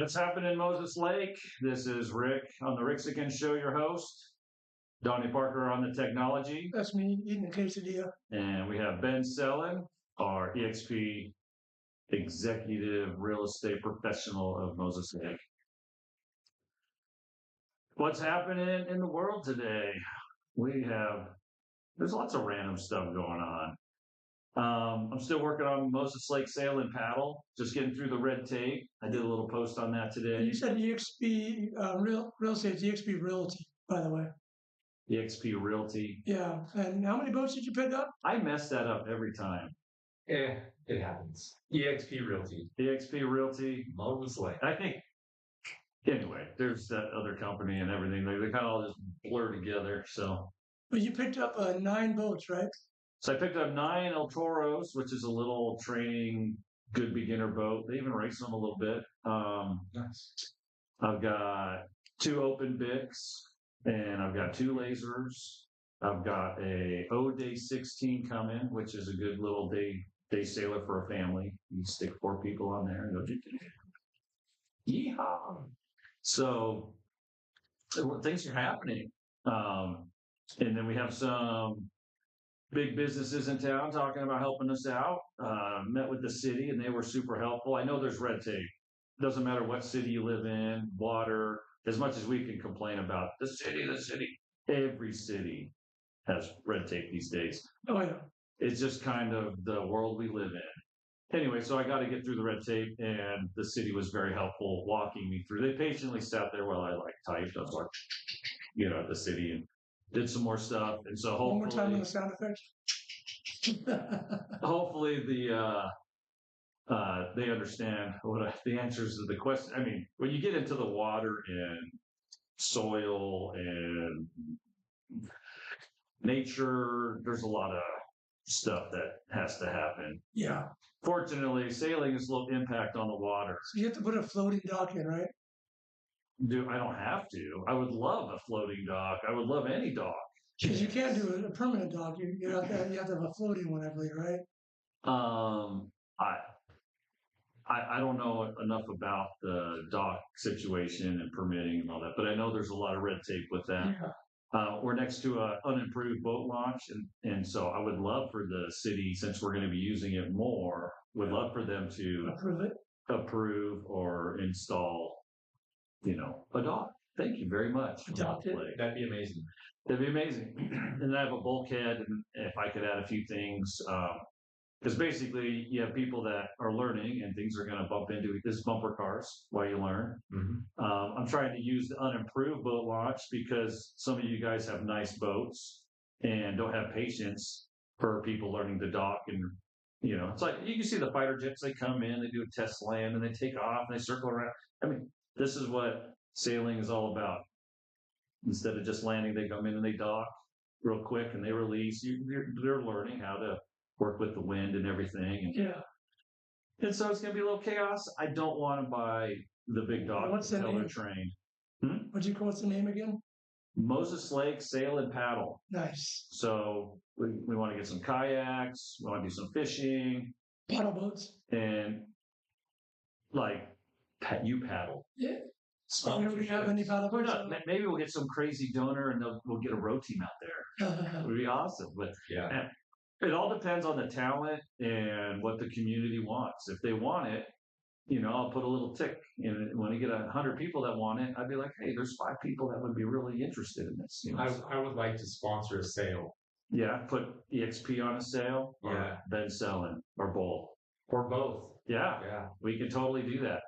What's happening in Moses Lake? This is Rick on the Rixican Show, your host. Donnie Parker on the technology. That's me eating a quesadilla. And we have Ben Sellen, our EXP executive real estate professional of Moses Lake. What's happening in the world today? There's lots of random stuff going on. I'm still working on Moses Lake Sail and Paddle, just getting through the red tape. I did a little post on that today. You said EXP real estate, EXP Realty, by the way. EXP Realty. Yeah, and how many boats did you pick up? I mess that up every time. It happens. EXP Realty. EXP Realty. Moses Lake. I think, anyway, there's that other company and everything. They kind of all just blur together. So. But you picked up 9 boats, right? So I picked up 9 El Toros, which is a little training, good beginner boat. They even race them a little bit. Nice. I've got 2 open Bics, and I've got 2 lasers. I've got a O-Day 16 coming, which is a good little day sailor for a family. You stick 4 people on there and go, yeehaw. So things are happening. And then we have some big businesses in town talking about helping us out. Met with the city and they were super helpful. I know there's red tape. Doesn't matter what city you live in, water, as much as we can complain about the city, every city has red tape these days. Oh, yeah. It's just kind of the world we live in. Anyway, so I got to get through the red tape and the city was very helpful walking me through. They patiently sat there while I typed. I was like, at the city and did some more stuff. And so hopefully, one more time on the sound effects. Hopefully they understand the answers to the question. I mean, when you get into the water and soil and nature, there's a lot of stuff that has to happen. Yeah. Fortunately, sailing has little impact on the water. So you have to put a floating dock in, right? I don't have to. I would love a floating dock. I would love any dock. Because you can't do a permanent dock. You have to have a floating one, I believe, right? I don't know enough about the dock situation and permitting and all that, but I know there's a lot of red tape with that. Yeah. We're next to an unimproved boat launch, and so I would love for the city, since we're going to be using it more, would love for them to approve or install, a dock. Thank you very much. Adopt it. That'd be amazing. That'd be amazing. And then I have a bulkhead, and if I could add a few things, because basically you have people that are learning and things are going to bump into this bumper cars while you learn. Mm-hmm. I'm trying to use the unimproved boat launch because some of you guys have nice boats and don't have patience for people learning to dock. And, it's like you can see the fighter jets, they come in, they do a test land and they take off and they circle around. I mean, this is what sailing is all about. Instead of just landing, they come in and they dock real quick and they release. They're learning how to work with the wind and everything. And so it's going to be a little chaos. I don't want to buy the big dock until they're trained. What's the name again? Moses Lake Sail and Paddle. Nice. So we want to get some kayaks. We want to do some fishing. Paddle boats. And you paddle. Yeah. We have any paddle boats? Maybe we'll get some crazy donor and we'll get a row team out there. It would be awesome. But yeah. It all depends on the talent and what the community wants. If they want it, I'll put a little tick. And when you get 100 people that want it, I'd be like, hey, there's 5 people that would be really interested in this. I would like to sponsor a sale. Yeah, put EXP on a sale. Or Yeah. Ben Sellen or both. Or both. Yeah. We can totally do that.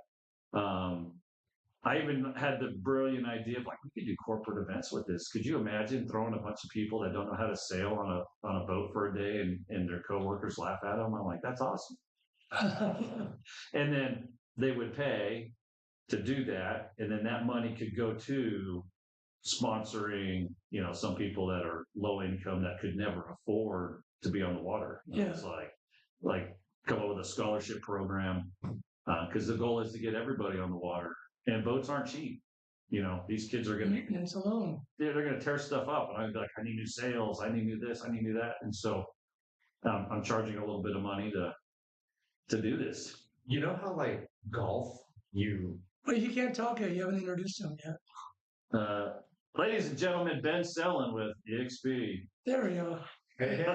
I even had the brilliant idea of we could do corporate events with this. Could you imagine throwing a bunch of people that don't know how to sail on a boat for a day and their coworkers laugh at them? I'm like, that's awesome. And then they would pay to do that. And then that money could go to sponsoring, some people that are low income that could never afford to be on the water. It's like come up with a scholarship program because the goal is to get everybody on the water. And boats aren't cheap. These kids are going to maintenance alone. They're going to tear stuff up. And I'd be like, I need new sails. I need new this. I need new that. And so I'm charging a little bit of money to do this. You know how golf, you Wait, you can't talk yet. You haven't introduced him yet. Ladies and gentlemen, Ben Sellen with EXP. There we go. Hey,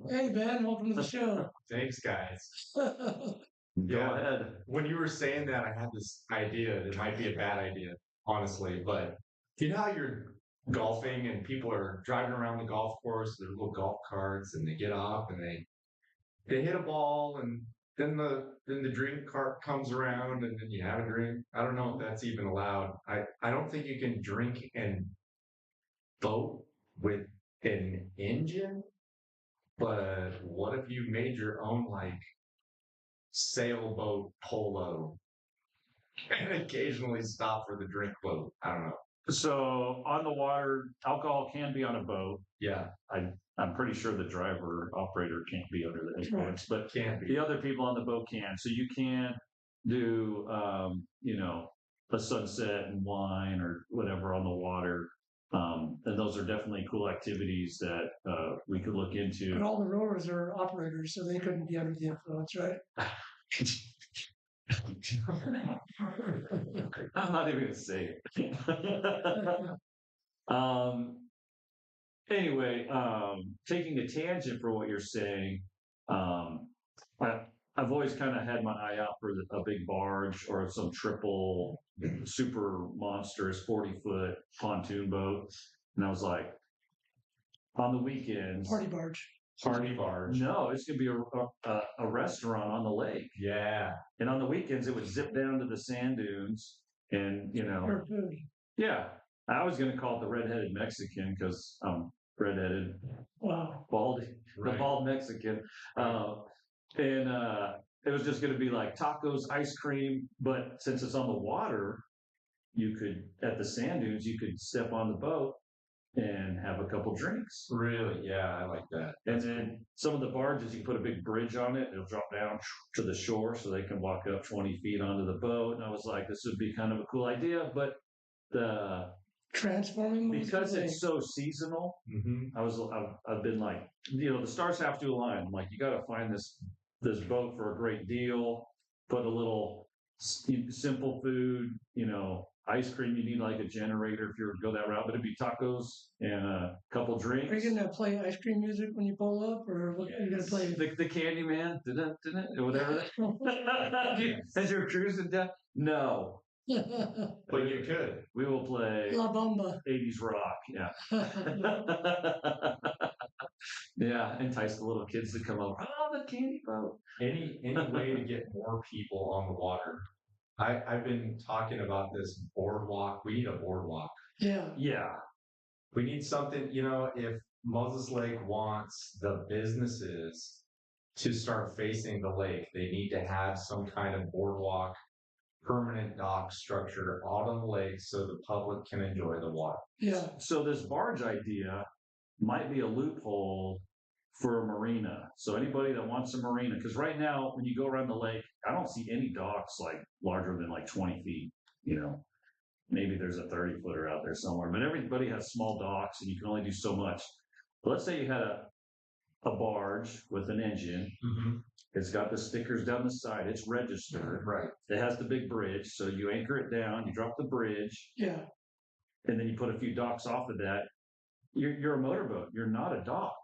Hey, Ben, welcome to the show. thanks, guys. Go Yeah. ahead. When you were saying that, I had this idea. It might be a bad idea, honestly, but you know how you're golfing and people are driving around the golf course, their little golf carts, and they get off and they hit a ball, and then the drink cart comes around, and then you have a drink. I don't know if that's even allowed. I don't think you can drink and boat with an engine. But what if you made your own like sailboat polo and occasionally stop for the drink boat? I don't know. So on the water, alcohol can be on a boat. Yeah, I'm pretty sure the driver operator can't be under the influence, but can't be. the other people on the boat can. So you can do, a sunset and wine or whatever on the water. And those are definitely cool activities that we could look into. And all the rowers are operators, so they couldn't be under the influence, right? I'm not even gonna say it. Anyway, taking a tangent for what you're saying, I've always kind of had my eye out for a big barge or some triple super monstrous 40-foot pontoon boat, and I was like, on the weekends, Party barge. Party barge. no, it's gonna be a restaurant on the lake. Yeah. And on the weekends, it would zip down to the sand dunes, and For food. yeah. I was going to call it the redheaded Mexican because I'm redheaded, Wow. baldy, the Right. bald Mexican, and it was just going to be like tacos, ice cream. But since it's on the water, you could at the sand dunes, you could step on the boat and have a couple drinks. Really? Yeah, I like that. And then some of the barges, you put a big bridge on it. It'll drop down to the shore so they can walk up 20 feet onto the boat. And I was like, this would be kind of a cool idea. But Transforming Moses because Lake. it's so seasonal, Mm-hmm. I've been like, the stars have to align. Like, you got to find this boat for a great deal. Put a little simple food, ice cream. You need like a generator if you were to go that route, but it'd be tacos and a couple drinks. Are you gonna play ice cream music when you pull up, or what are you gonna play? The Candyman, or whatever. As you're cruising down, no, But you could. we will play La Bamba. 80s rock. Yeah. Yeah, entice the little kids to come over. Oh, the candy boat. Any way to get more people on the water. I've been talking about this boardwalk. We need a boardwalk. Yeah. Yeah. We need something, if Moses Lake wants the businesses to start facing the lake, they need to have some kind of boardwalk, permanent dock structure out on the lake so the public can enjoy the water. Yeah. So this barge idea might be a loophole for a marina. So anybody that wants a marina, because right now when you go around the lake, I don't see any docks like larger than like 20 feet. Maybe there's a 30-footer out there somewhere, but everybody has small docks and you can only do so much. But let's say you had a barge with an engine. Mm-hmm. It's got the stickers down the side. It's registered. Right. It has the big bridge. So you anchor it down, you drop the bridge, Yeah. and then you put a few docks off of that. You're a motorboat. You're not a dock.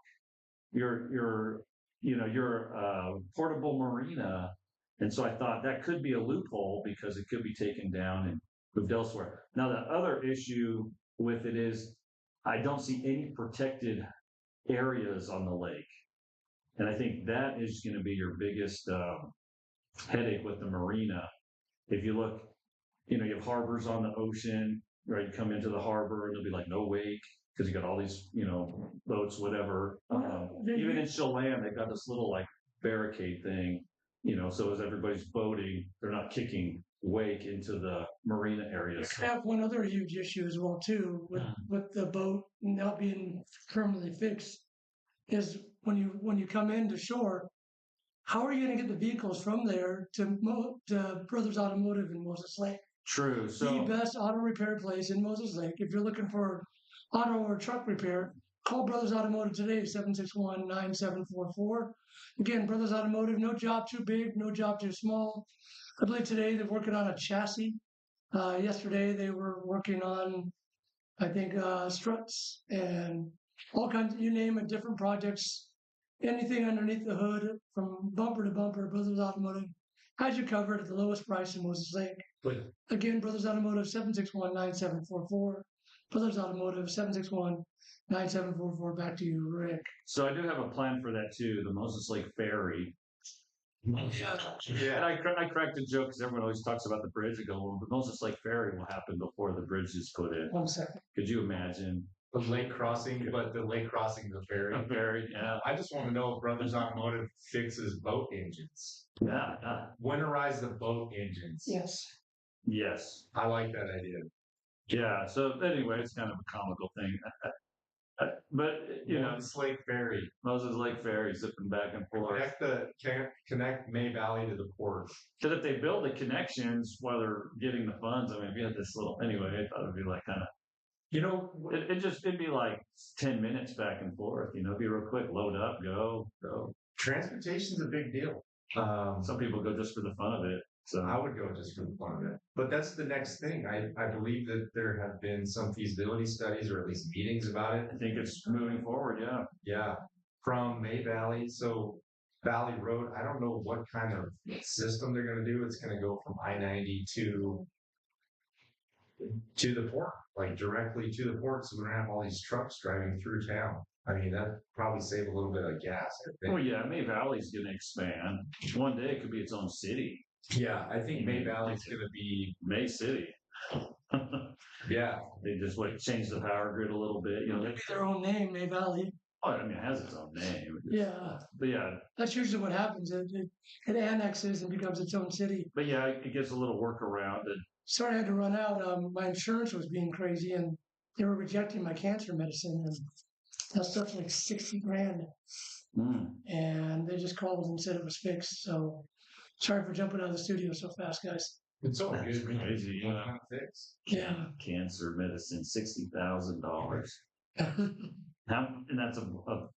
You're a portable marina. And so I thought that could be a loophole because it could be taken down and moved elsewhere. Now, the other issue with it is I don't see any protected areas on the lake. And I think that is going to be your biggest headache with the marina. If you look, you have harbors on the ocean, right? You come into the harbor and there'll be like no wake because you got all these, boats, whatever. Even in Sellen, they've got this little like barricade thing, so as everybody's boating, they're not kicking wake into the marina areas. I have one other huge issue as well too with the boat not being permanently fixed is when you come into shore, how are you going to get the vehicles from there to Brothers Automotive in Moses Lake? True. The So best auto repair place in Moses Lake. If you're looking for auto or truck repair, call Brothers Automotive today, 761-9744. Again, Brothers Automotive, no job too big, no job too small. I believe today they're working on a chassis Yesterday they were working on, I think, struts and all kinds, you name it, different projects. Anything underneath the hood from bumper to bumper, Brothers Automotive has you covered at the lowest price in Moses Lake. But Again, Brothers Automotive 761-9744. Brothers Automotive 761-9744. Back to you, Rick. So I do have a plan for that too. The Moses Lake Ferry. And yeah, I cracked a joke because everyone always talks about the bridge. I go, well, the Moses Lake Ferry will happen before the bridge is put in. 1 second. Could you imagine? the lake crossing, but the lake crossing the ferry. A ferry, yeah. I just want to know if Brothers Automotive fixes boat engines. Yeah. Winterize the boat engines. Yes. Yes. I like that idea. Yeah. So anyway, it's kind of a comical thing. But, Moses Lake Ferry. Moses Lake Ferry zipping back and forth. Connect May Valley to the port. Because if they build the connections while they're getting the funds, I mean, if you had this little, anyway, I thought it'd be like kind of, it'd be like 10 minutes back and forth, it'd be real quick, load up, go. Transportation's a big deal. Some people go just for the fun of it. So I would go just for the fun of it. But that's the next thing. I believe that there have been some feasibility studies or at least meetings about it. I think it's moving forward. Yeah. Yeah. From May Valley. So Valley Road, I don't know what kind of system they're going to do. It's going to go from I-90 to the port, like directly to the port. So we don't have all these trucks driving through town. I mean, that probably save a little bit of gas. I think. Oh yeah. May Valley's going to expand. One day it could be its own city. Yeah, I think May Valley's going to be May City. Yeah, They just change the power grid a little bit. It'll be their own name, May Valley. Oh, I mean, it has its own name. Yeah. But yeah. That's usually what happens. It annexes and becomes its own city. But yeah, it gets a little workaround. Sorry, I had to run out. My insurance was being crazy and they were rejecting my cancer medicine. And that stuff's like 60 grand. And they just called and said it was fixed. So sorry for jumping out of the studio so fast, guys. it's all That's good. crazy. Yeah. Yeah. Cancer medicine, $60,000. And that's a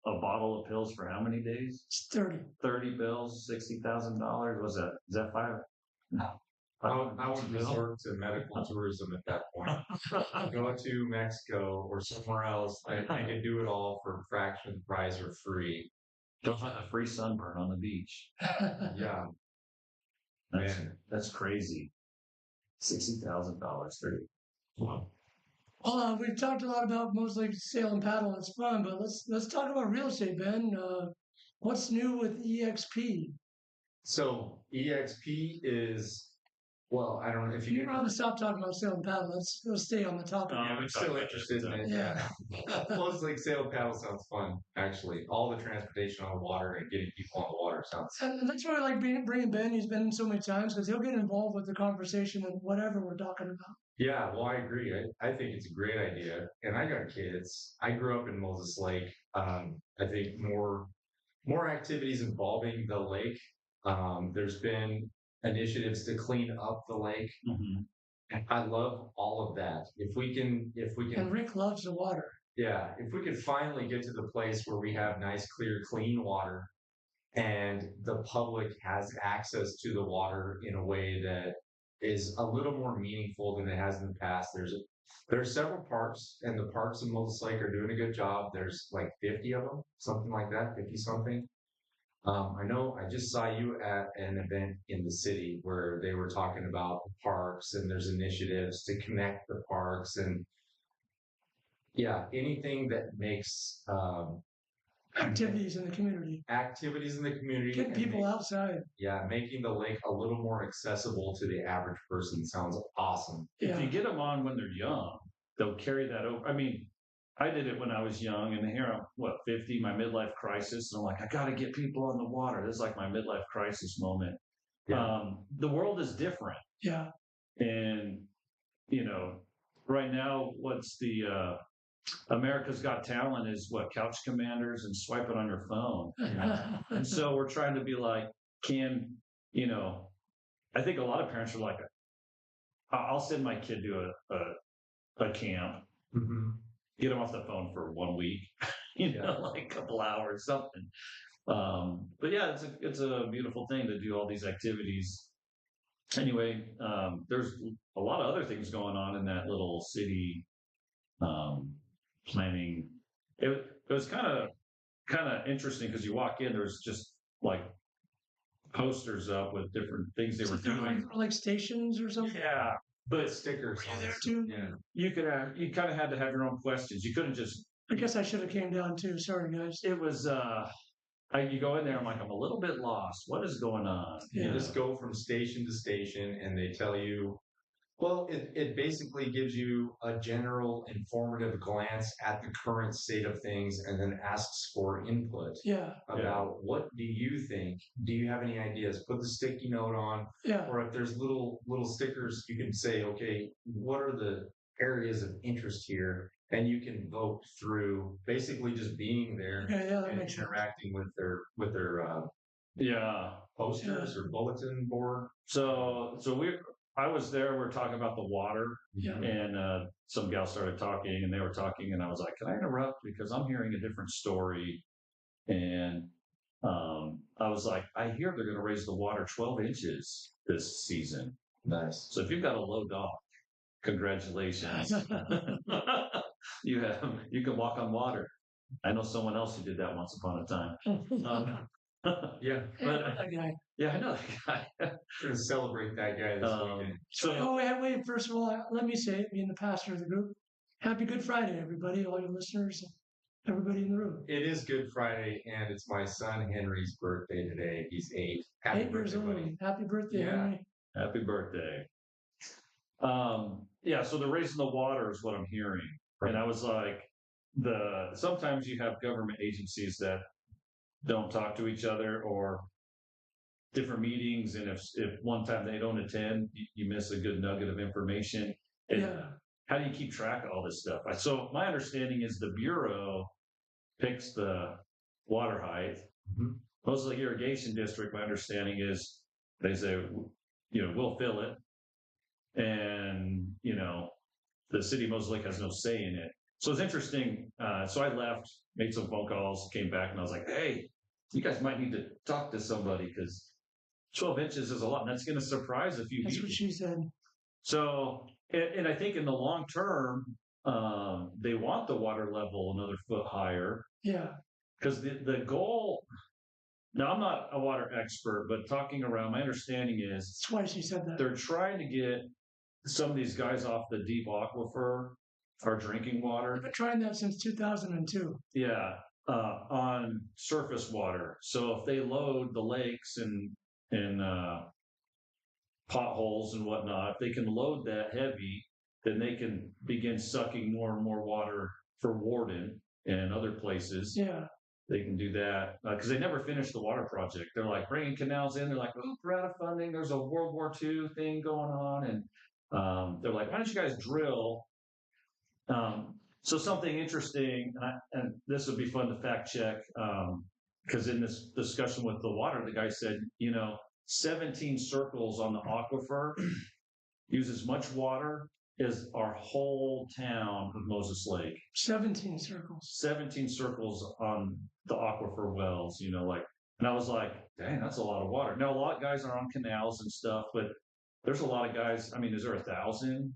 bottle of pills for how many days? It's 30. 30 pills, $60,000. Was that? Is that five? No. I would resort to medical tourism at that point. Go to Mexico or somewhere else. I could do it all for a fraction of the price or free. Don't have a free sunburn on the beach. Yeah. That's crazy. $60,000. 30. Wow. Well, we've talked a lot about mostly sail and paddle. It's fun, but let's talk about real estate, Ben. What's new with EXP? So EXP is, well, I don't know if you You'd rather stop talking about sail and paddle. Let's stay on the topic. I'm still interested in it. Yeah. Mostly like sail and paddle sounds fun, actually. All the transportation on the water and getting people on the water sounds. And that's why I like bringing Ben. He's been in so many times because he'll get involved with the conversation and whatever we're talking about. Yeah, well, I agree. I think it's a great idea. And I got kids. I grew up in Moses Lake. I think more activities involving the lake. There's been initiatives to clean up the lake. Mm-hmm. I love all of that. If we can, And Rick loves the water. yeah, if we could finally get to the place where we have nice, clear, clean water, and the public has access to the water in a way that is a little more meaningful than it has in the past. There are several parks, and the parks in Moses Lake are doing a good job. There's like 50 of them, something like that, 50 something. I know I just saw you at an event in the city where they were talking about the parks, and there's initiatives to connect the parks, and yeah, anything that makes Activities in the community. activities in the community, Getting and people outside. yeah, making the lake a little more accessible to the average person sounds awesome. If you get them on when they're young, they'll carry that over. I mean, I did it when I was young, and here I'm 50, my midlife crisis, and I'm like, I got to get people on the water. This is like my midlife crisis moment. Yeah. The world is different, Yeah. and right now, what's the America's Got Talent is couch commanders and swipe it on your phone. And so we're trying to be like, I think a lot of parents are like, I'll send my kid to a camp, get them off the phone for 1 week, like a couple hours, something. But yeah, it's a beautiful thing to do all these activities anyway, there's a lot of other things going on in that little city planning. It was kind of interesting because you walk in, there's just like posters up with different things they were doing. Like stations or something. Yeah, but Stickers. Were you on there it. too? Yeah. you kind of had to have your own questions. You couldn't just. I guess I should have came down too. Sorry, guys. It was you go in there. I'm like, I'm a little bit lost. What is going on? You Yeah. just go from station to station and they tell you, well, it basically gives you a general informative glance at the current state of things and then asks for input Yeah, about what do you think? Do you have any ideas? Put the sticky note on, yeah, or if there's little stickers, you can say, okay, what are the areas of interest here? And you can vote through basically just being there yeah. That and makes sense. interacting with their Yeah. posters or bulletin board. So I was there. We were talking about the water, Yeah. and some gal started talking, and they were talking, and I was like, "Can I interrupt? Because I'm hearing a different story." And I was like, "I hear they're going to raise the water 12 inches this season. Nice. So if you've got a low dock, congratulations. You can walk on water. I know someone else who did that once upon a time. Yeah, But That guy. yeah, I know that guy. we're gonna celebrate that guy this weekend. So Oh, wait. First of all, let me say it, being the pastor of the group. Happy Good Friday, everybody, all your listeners, everybody in the room. It is Good Friday, and it's my son Henry's birthday today. He's 8. Happy 8 years birthday, old. buddy. Happy birthday, Yeah. Henry. happy birthday. Yeah, so they're raising the water is what I'm hearing. And I was like, sometimes you have government agencies that don't talk to each other or different meetings, and if one time they don't attend, you miss a good nugget of information. And Yeah. how do you keep track of all this stuff? So my understanding is the Bureau picks the water height. Mhm. Most of the irrigation district, my understanding is they say, we'll fill it. And, the city of Moses Lake has no say in it. So it's interesting. So I left, made some phone calls, came back, and I was like, hey, you guys might need to talk to somebody because 12 inches is a lot. And that's going to surprise a few That's people. what she said. So, and I think in the long term, they want the water level another foot higher Yeah. because the goal. Now, I'm not a water expert, but talking around, my understanding is That's why she said that. they're trying to get some of these guys off the deep aquifer or drinking water. I've been trying that since 2002. Yeah, on surface water. So if they load the lakes and potholes and whatnot, if they can load that heavy, then they can begin sucking more and more water for Warden and other places. Yeah. They can do that because they never finished the water project. They're like bringing canals in. They're like, oh, we're out of funding. There's a World War II thing going on. And they're like, why don't you guys drill? So something interesting, and this would be fun to fact check, because in this discussion with the water, the guy said, 17 circles on the aquifer use as much water as our whole town of Moses Lake. 17 circles. 17 circles on the aquifer wells, and I was like, dang, that's a lot of water. Now, a lot of guys are on canals and stuff, but there's a lot of guys. I mean, is there 1,000?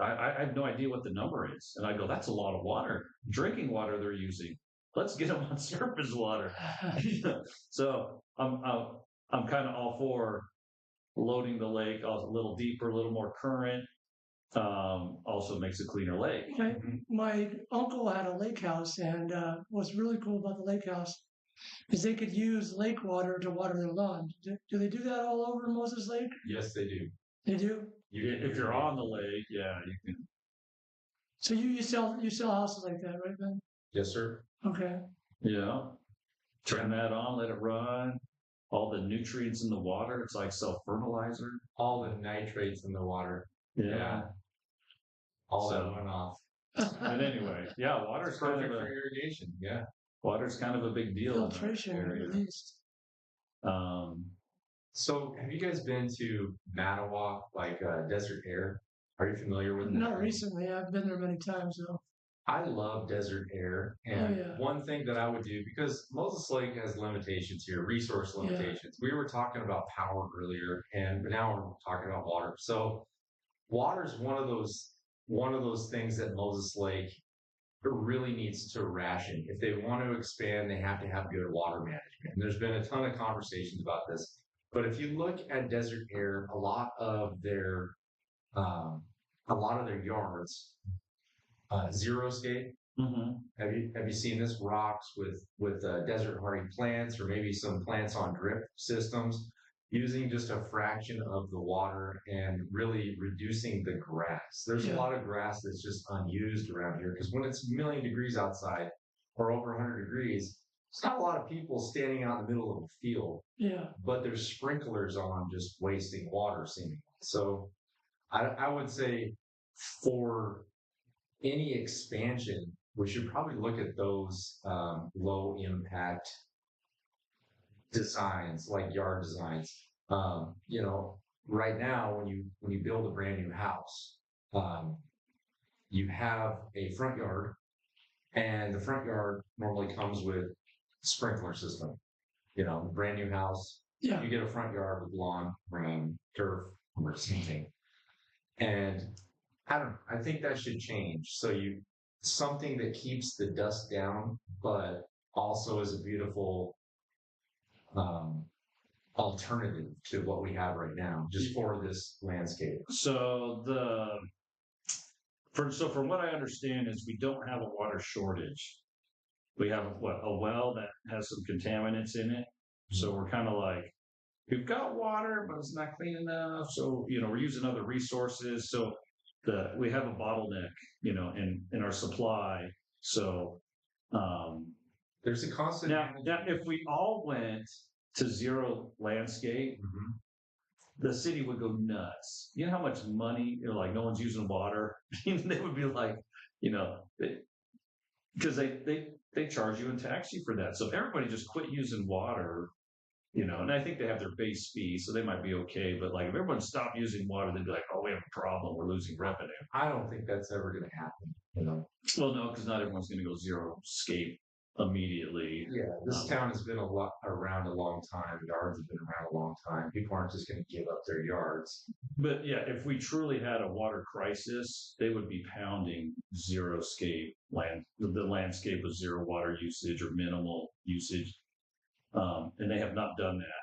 I have no idea what the number is. And I go, that's a lot of water. Drinking water they're using. Let's get them on surface water. So I'm kind of all for loading the lake a little deeper, a little more current. Also makes a cleaner lake. My uncle had a lake house, and what's really cool about the lake house is they could use lake water to water their lawn. Do they do that all over Moses Lake? Yes, they do. They do. If you're on the lake, yeah, you can. So you sell houses like that, right, Ben? Yes, sir. Okay. Yeah. Turn that on, let it run. All the nutrients in the water, it's like self-fertilizer. All the nitrates in the water. Yeah. All that So- runoff. But anyway, yeah, water's kind Perfect of for a irrigation. Yeah. water's kind of a big deal. in that Filtration, at area. least. So, have you guys been to Manawa, like Desert Air? Are you familiar with that? Not recently. I've been there many times, though. I love desert air. And yeah. one thing that I would do, because Moses Lake has limitations here, resource Yeah. limitations. We were talking about power earlier, and now we're talking about water. So water is one of those things that Moses Lake really needs to ration. If they want to expand, they have to have good water management. And there's been a ton of conversations about this. But if you look at desert air, um, a lot of their yards, zero scape. Mm-hmm. Have you seen this? Rocks with desert hardy plants, or maybe some plants on drip systems, using just a fraction of the water and really reducing the grass. There's a Yeah. lot of grass that's just unused around here, because when it's a million degrees outside or over 100 degrees, it's not a lot of people standing out in the middle of a field, Yeah. but there's sprinklers on just wasting water seemingly. So I would say, for any expansion, we should probably look at those low impact designs, like yard designs. Right now, when you build a brand new house, um, you have a front yard, and the front yard normally comes with sprinkler system. Brand new house, Yeah. you get a front yard with lawn, turf, or something. And I don't know. I think that should change. So something that keeps the dust down, but also is a beautiful um, alternative to what we have right now, just for this landscape. So from what I understand is we don't have a water shortage. We have a well that has some contaminants in it. So we're kind of like, we've got water, but it's not clean enough. So, we're using other resources. So we have a bottleneck, in our supply. So, There's a constant. now if we all went to zero landscape, Mhm. the city would go nuts. You know how much money, like no one's using water. They would be like, because they charge you and tax you for that. So if everybody just quit using water, and I think they have their base fee, so they might be okay. But like if everyone stopped using water, they'd be like, oh, we have a problem. We're losing revenue. I don't think that's ever going to happen. Well, no, because not everyone's going to go zero scape immediately. Yeah, this town has been around a long time. Yards have been around a long time. People aren't just going to give up their yards. But yeah, if we truly had a water crisis, they would be pounding zero scape land, the landscape with zero water usage or minimal usage. And they have not done that.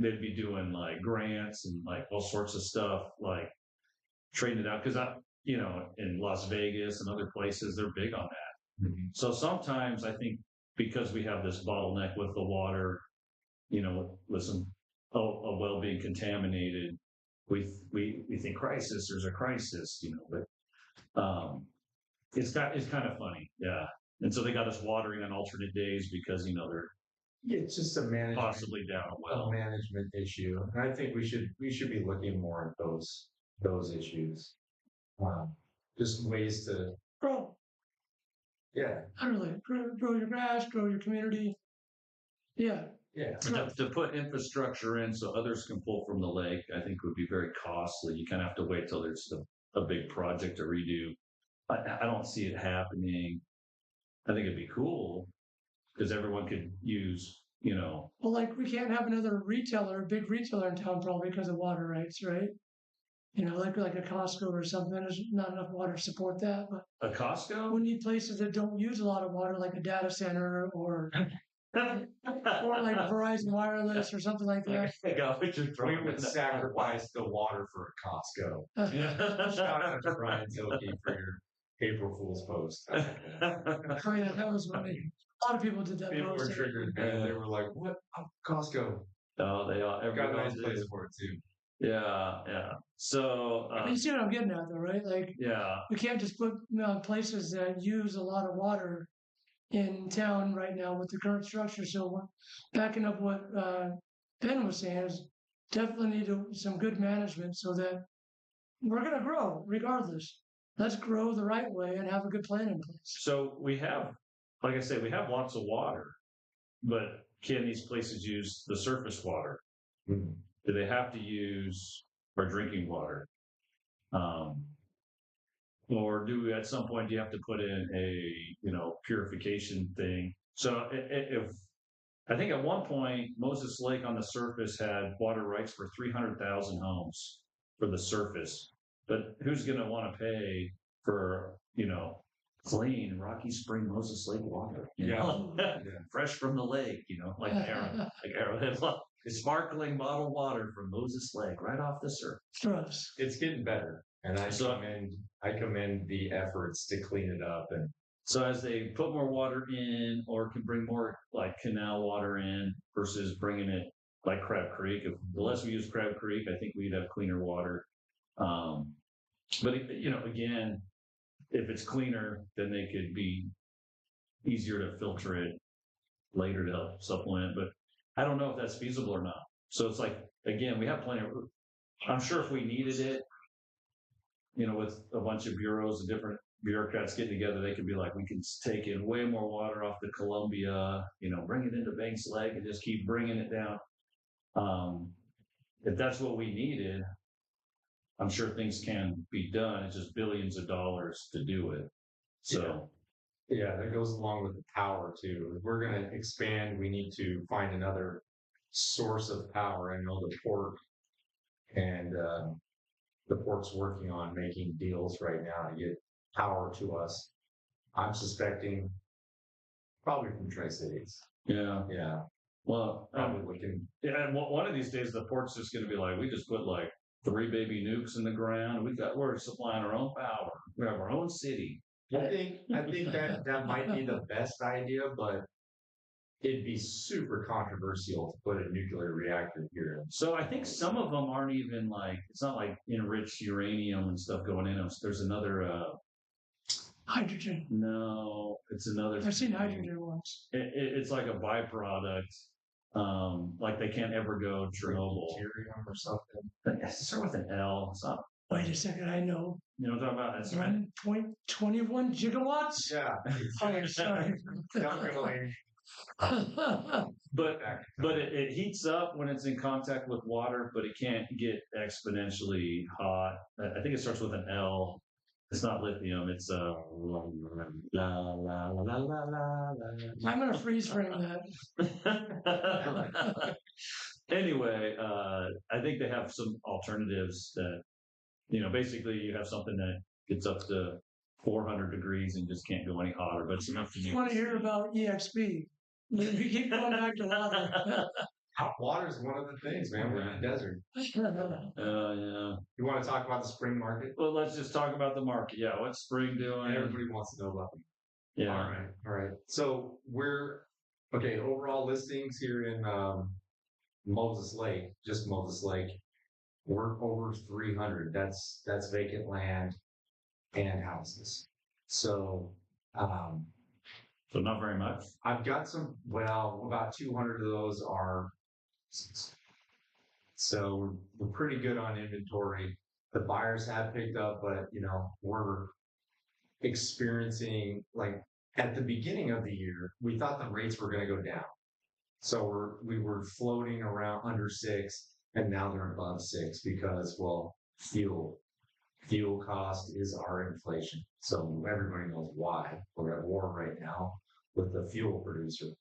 They'd be doing like grants and like all sorts of stuff, like trading it out. Because in Las Vegas and other places, they're big on that. Mm-hmm. So sometimes I think because we have this bottleneck with the water, with a well being contaminated, we think crisis. There's a crisis, but it's kind of funny, yeah. And so they got us watering on alternate days because they're It's just a management, possibly down a well. management issue, and I think we should be looking more at those issues. Just ways to Grow. Yeah. Utterly. Grow your grass, grow your community. Yeah. Yeah. To put infrastructure in so others can pull from the lake, I think would be very costly. You kind of have to wait till there's a big project to redo. I don't see it happening. I think it'd be cool because everyone could use, Well, like we can't have another retailer, a big retailer in town probably because of water rights, right? Like a Costco or something. There's not enough water to support that. But a Costco. we need places that don't use a lot of water, like a data center or like Verizon Wireless or something like that. We would sacrifice the water for a Costco. Shout out to Brian Tilke for your April Fool's post. Oh yeah, that was funny. A lot of people did that. People were triggered, man. They were like, "What? Costco." Oh, they all. Got a nice place for it too. Yeah. So you see what I'm getting at, though, right? Like, yeah, we can't just put places that use a lot of water in town right now with the current structure. So, backing up what Ben was saying is definitely need some good management so that we're going to grow regardless. Let's grow the right way and have a good plan in place. So we have, like I said, we have lots of water, but can these places use the surface water? Mm-hmm. Do they have to use our drinking water? or at some point do you have to put in a purification thing? So if I think at one point Moses Lake on the surface had water rights for 300,000 homes for the surface, but who's going to want to pay for clean Rocky Spring Moses Lake water? Fresh from the lake, like Arrowhead, sparkling bottled water from Moses Lake right off the surface. Trust. It's getting better, and I commend the efforts to clean it up. And so as they put more water in, or can bring more like canal water in versus bringing it like Crab Creek, if the less we use Crab Creek, I think we'd have cleaner water. But again, if it's cleaner, then they could be easier to filter it later to help supplement. But I don't know if that's feasible or not. So it's like, again, we have plenty of, I'm sure if we needed it, with a bunch of bureaus and different bureaucrats getting together, they could be like, we can take in way more water off the Columbia, bring it into Banks Lake and just keep bringing it down. If that's what we needed, I'm sure things can be done. It's just billions of dollars to do it. So, yeah, that goes along with the power too. If we're going to expand, we need to find another source of power. I know the port and the port's working on making deals right now to get power to us. I'm suspecting probably from Tri-Cities. Yeah. Yeah. Well, probably we can. Yeah, and one of these days the port's just going to be like, we just put like 3 baby nukes in the ground. We're supplying our own power. We have our own city. I think that might be the best idea, but it'd be super controversial to put a nuclear reactor here. So I think some of them aren't even like, it's not like enriched uranium and stuff going in them. There's another hydrogen. No, it's another. I've seen hydrogen ones. It's like a byproduct. Like they can't ever go Chernobyl. Deuterium or something. It start with an L. It's not. Wait a second, I know. You know what I'm talking about? It's 21 gigawatts? Yeah. Oh, sorry. Definitely. But it heats up when it's in contact with water, but it can't get exponentially hot. I think it starts with an L. It's not lithium. It's la la la la la la. I'm gonna freeze frame that. Anyway, I think they have some alternatives that, basically you have something that gets up to 400 degrees and just can't go any hotter, but it's enough to. You want to hear about EXP? We keep going back to water. Water is one of the things, man. We're in the desert. Yeah. You want to talk about the spring market? Well, let's just talk about the market. Yeah, what's spring doing? Everybody wants to know about them. Yeah. All right. So overall listings here in Moses Lake, just Moses Lake, we're over 300. That's vacant land and houses. So not very much. I've got about 200 of those are. So we're pretty good on inventory. The buyers have picked up, but we're experiencing, like, at the beginning of the year, we thought the rates were going to go down. So we were floating around under 6, and now they're above 6 because, fuel cost is our inflation. So everybody knows why. We're at war right now with the fuel producer.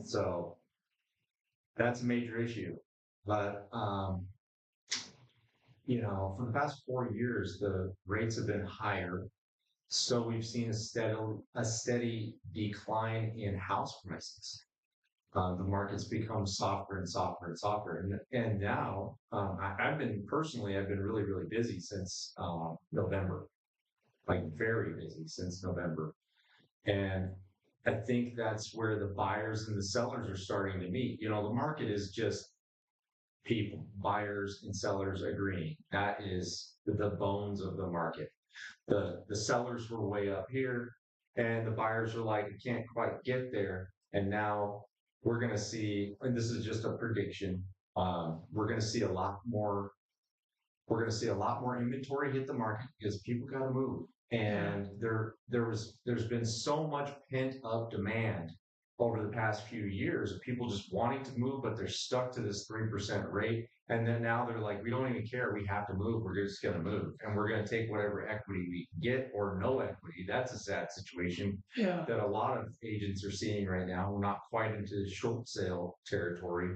So that's a major issue. But, for the past 4 years, the rates have been higher. So we've seen a steady decline in house prices. The market's become softer and softer and softer. And now I've been really, really busy since November, like very busy since November. And I think that's where the buyers and the sellers are starting to meet. The market is just people, buyers and sellers agreeing. That is the bones of the market. The sellers were way up here and the buyers are like, I can't quite get there. And now we're going to see, and this is just a prediction, we're going to see a lot more inventory hit the market because people got to move. And there's been so much pent up demand over the past few years of people just wanting to move, but they're stuck to this 3% rate. And then now they're like, we don't even care. We have to move. We're just going to move. And we're going to take whatever equity we can get or no equity. That's a sad situation Yeah. that a lot of agents are seeing right now. We're not quite into short sale territory,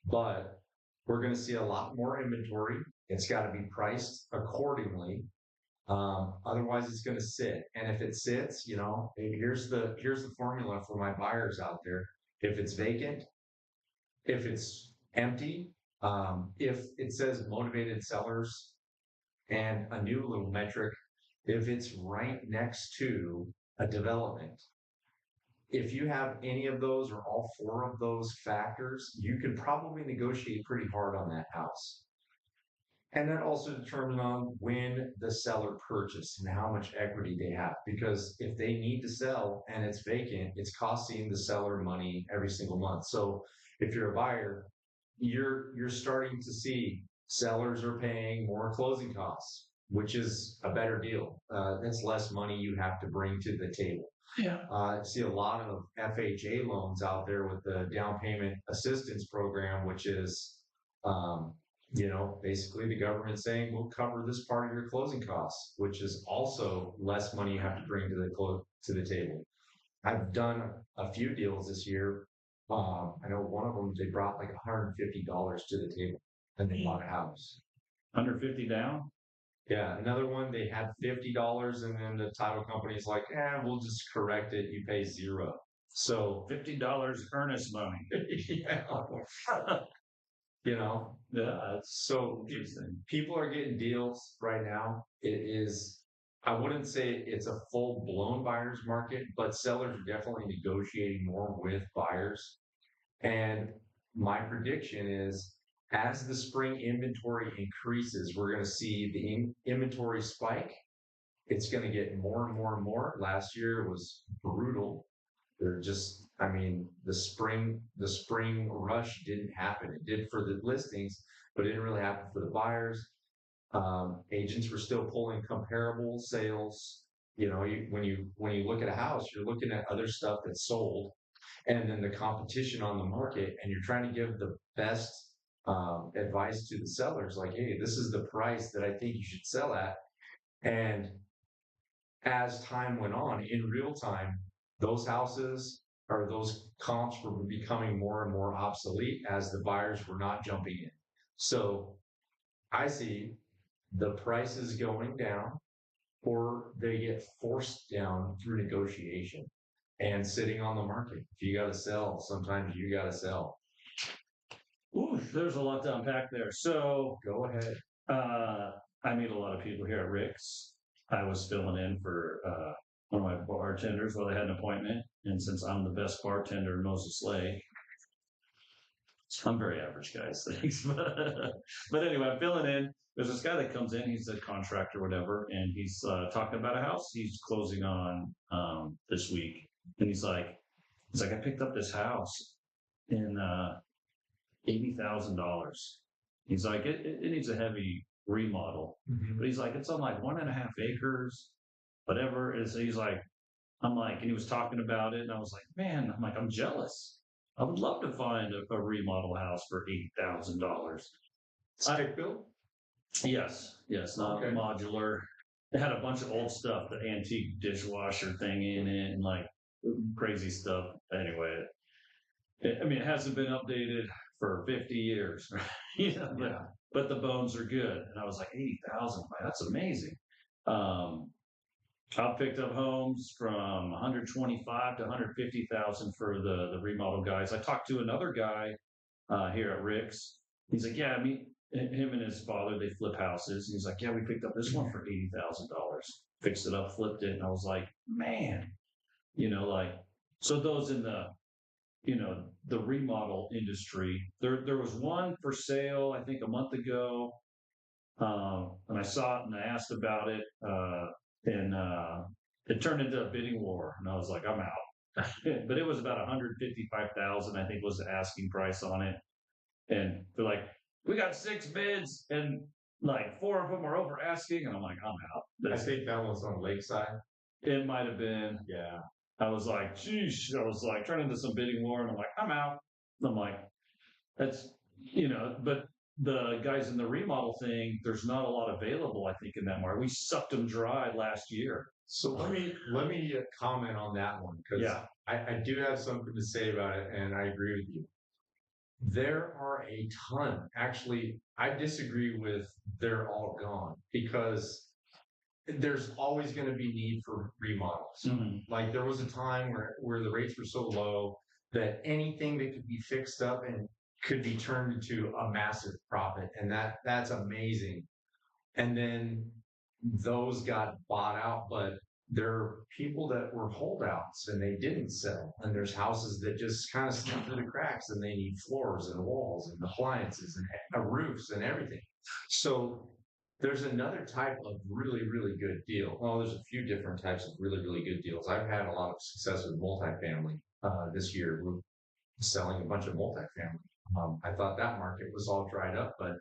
but we're going to see a lot more inventory. It's got to be priced accordingly. Otherwise it's going to sit. And if it sits, here's the formula for my buyers out there. If it's vacant, if it's empty, if it says motivated sellers, and a new little metric, if it's right next to a development. If you have any of those or all four of those factors, you can probably negotiate pretty hard on that house. And that also determines on when the seller purchased and how much equity they have. Because if they need to sell and it's vacant, it's costing the seller money every single month. So if you're a buyer, you're starting to see sellers are paying more closing costs, which is a better deal. That's less money you have to bring to the table. Yeah. I see a lot of FHA loans out there with the down payment assistance program, which is basically the government saying we'll cover this part of your closing costs, which is also less money you have to bring to the table. I've done a few deals this year. I know one of them they brought like $150 to the table, and they bought a house. 150 down. Yeah, another one they had $50, and then the title company's like, we'll just correct it. You pay $0. So $50 earnest money. Yeah. Yeah, so people are getting deals right now. I wouldn't say it's a full blown buyer's market, but sellers are definitely negotiating more with buyers. And my prediction is as the spring inventory increases, we're going to see the inventory spike. It's going to get more and more and more. Last year was brutal. The spring rush didn't happen. It did for the listings, but it didn't really happen for the buyers. Agents were still pulling comparable sales. When you look at a house, you're looking at other stuff that's sold, and then the competition on the market, and you're trying to give the best advice to the sellers, like, hey, this is the price that I think you should sell at. And as time went on, in real time, those houses or those comps were becoming more and more obsolete as the buyers were not jumping in. So I see the prices going down, or they get forced down through negotiation and sitting on the market. If you got to sell, sometimes you got to sell. Ooh, there's a lot to unpack there. So go ahead. I meet a lot of people here at Rick's. I was filling in for one of my bartenders while they had an appointment. And since I'm the best bartender in Moses Lake, I'm very average, guys. Thanks. But anyway, I'm filling in. There's this guy that comes in. He's a contractor, whatever, and he's talking about a house he's closing on this week. And he's like, I picked up this house in $80,000. He's like, it needs a heavy remodel, but he's like, it's on like 1.5 acres, whatever. And so he's like, and he was talking about it, and I was like, man, I'm jealous. I would love to find a remodel house for $80,000. Stick built? Yes, not modular. It had a bunch of old stuff, the antique dishwasher thing in it, and like crazy stuff. Anyway, it hasn't been updated for 50 years, right? But the bones are good. And I was like, 80,000, that's amazing. I've picked up homes from 125 to 150,000 for the remodel guys. I talked to another guy here at Rick's. He's like, yeah, him and his father, they flip houses. And he's like, yeah, we picked up this one for $80,000. Fixed it up, flipped it. And I was like, man, so those in the remodel industry, there was one for sale, I think a month ago. And I saw it and I asked about it. And it turned into a bidding war, and I was like, I'm out. But it was about 155,000, I think, was the asking price on it. And they're like, we got 6 bids, and like 4 of them are over asking, and I'm like, I'm out. I think that one's on Lakeside. It might have been. Yeah. I was like, geez, I was like turning into some bidding war, and I'm like, I'm out. I'm like, that's but the guys in the remodel thing, there's not a lot available, I think, in that market. We sucked them dry last year. So let me comment on that one because Yeah. I do have something to say about it, and I agree with you. There are a ton. Actually, I disagree with they're all gone because there's always going to be need for remodels. Mhm. Like there was a time where the rates were so low that anything that could be fixed up and could be turned into a massive profit, and that's amazing. And then those got bought out, but there are people that were holdouts and they didn't sell. And there's houses that just kind of slip through the cracks and they need floors and walls and appliances and roofs and everything. So there's another type of really, really good deal. Well, there's a few different types of really, really good deals. I've had a lot of success with multifamily this year. We're selling a bunch of multifamily. I thought that market was all dried up, but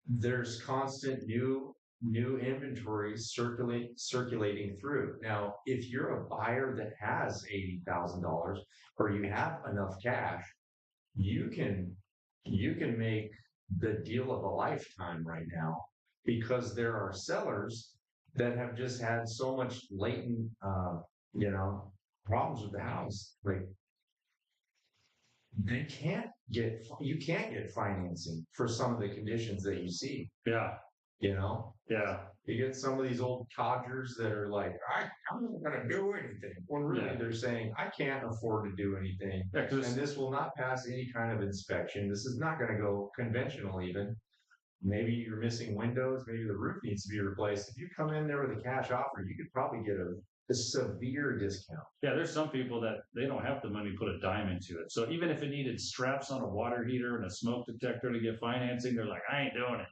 there's constant new inventory circulating through. Now, if you're a buyer that has $80,000 or you have enough cash, you can make the deal of a lifetime right now because there are sellers that have just had so much latent, you know, problems with the house. Like you can't get financing for some of the conditions that you see. Yeah. You know, Yeah. you get some of these old codgers that are like, I'm not going to do anything. When really Yeah. they're saying, I can't afford to do anything. Yeah, And this will not pass any kind of inspection. This is not going to go conventional even. Maybe you're missing windows. Maybe the roof needs to be replaced. If you come in there with a cash offer, you could probably get a severe discount. yeah, there's some people that they don't have the money to put a dime into it. So even if it needed straps on a water heater and a smoke detector to get financing, they're like, I ain't doing it.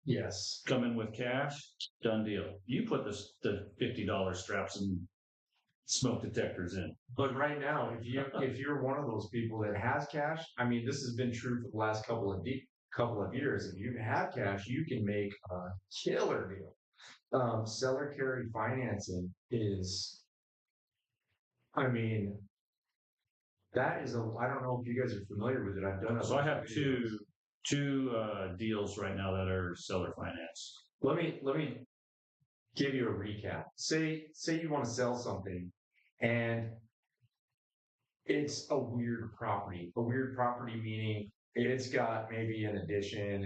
Yes. Come in with cash, done deal. You put the $50 straps and smoke detectors in. But right now, if you're one of those people that has cash, I mean, this has been true for the last couple of years. If you have cash, you can make a killer deal. Seller carry financing is, I mean, that is I don't know if you guys are familiar with it. I've done it. So I have two deals right now that are seller finance. Let me give you a recap. Say you want to sell something and it's a weird property. A weird property meaning it's got maybe an addition.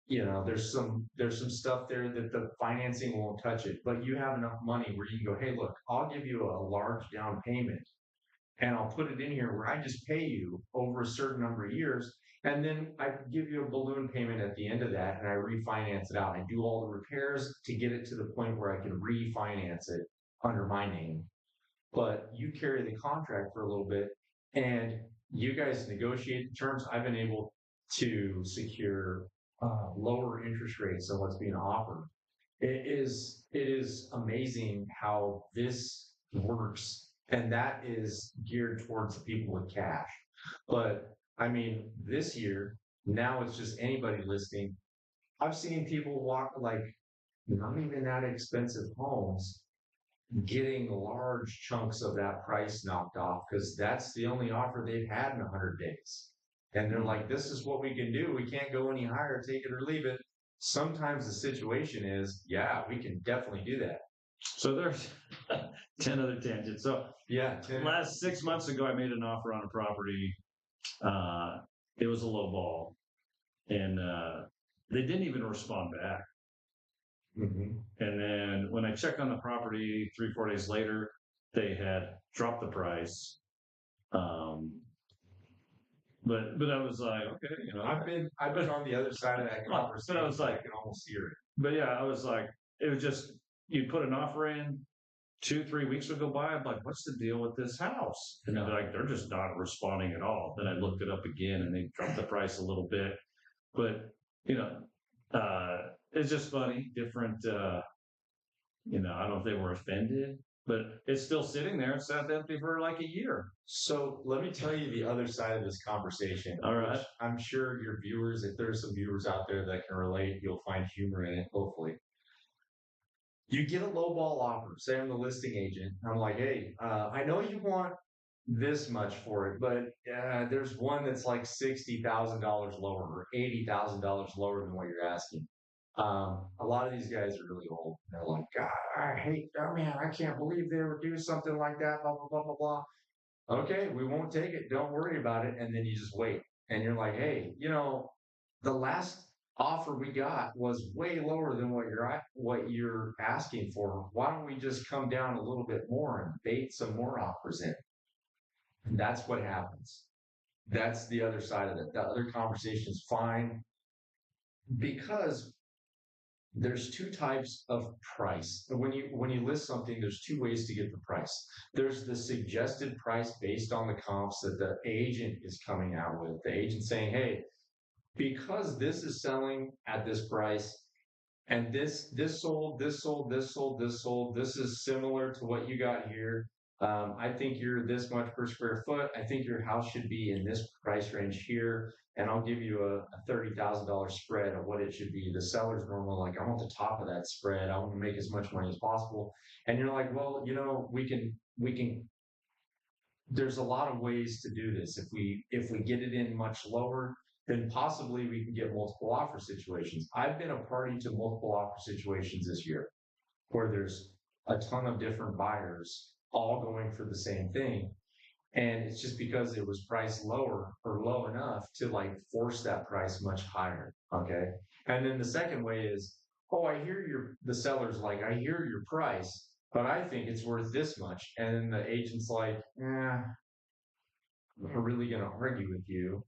There's some stuff there that the financing won't touch it, but you have enough money where you can go, hey, look, I'll give you a large down payment and I'll put it in here where I just pay you over a certain number of years. And then I give you a balloon payment at the end of that and I refinance it out. I do all the repairs to get it to the point where I can refinance it under my name. But you carry the contract for a little bit and you guys negotiate the terms. I've been able to secure lower interest rates than what's being offered. It is amazing how this works, and that is geared towards the people with cash. But I mean, this year now it's just anybody listing. I've seen people walk like not even that expensive homes getting large chunks of that price knocked off because that's the only offer they've had in 100 days. And they're like, this is what we can do. We can't go any higher, take it or leave it. Sometimes the situation is, yeah, we can definitely do that. So there's 10 other tangents. So yeah, last 6 months ago, I made an offer on a property. It was a low ball and they didn't even respond back. Mm-hmm. And then when I checked on the property 3-4 days later, they had dropped the price. But I was like, okay, I've been on the other side of that conversation. But I was like, I can almost hear it. But yeah, I was like, it was just you put an offer in, 2-3 weeks would go by. I'm like, what's the deal with this house? And they're just not responding at all. Then I looked it up again, and they dropped the price a little bit. But it's just funny, different. I don't know if they were offended, but it's still sitting there. It's sat empty for like a year. So let me tell you the other side of this conversation. All right. I'm sure your viewers, if there's some viewers out there that can relate, you'll find humor in it, hopefully. You get a low ball offer. Say I'm the listing agent. I'm like, hey, I know you want this much for it, but there's one that's like $60,000 lower or $80,000 lower than what you're asking. A lot of these guys are really old. They're like, God, I hate, oh man, I can't believe they would do something like that, blah, blah, blah, blah, blah. Okay, we won't take it. Don't worry about it. And then you just wait. And you're like, hey, the last offer we got was way lower than what you're asking for. Why don't we just come down a little bit more and bait some more offers in? And that's what happens. That's the other side of it. The other conversation is fine because there's two types of price. When you list something, there's two ways to get the price. There's the suggested price based on the comps that the agent is coming out with. The agent saying, hey, because this is selling at this price and this sold, this sold, this sold, this sold, this is similar to what you got here. I think you're this much per square foot. I think your house should be in this price range here. And I'll give you a $30,000 spread of what it should be. The seller's normally like, I want the top of that spread. I want to make as much money as possible. And you're like, well, we can, there's a lot of ways to do this. If we get it in much lower, then possibly we can get multiple offer situations. I've been a party to multiple offer situations this year where there's a ton of different buyers all going for the same thing. And it's just because it was priced lower or low enough to like force that price much higher. Okay. And then the second way is, oh, the seller's like, I hear your price, but I think it's worth this much. And then the agent's like, I'm not really going to argue with you.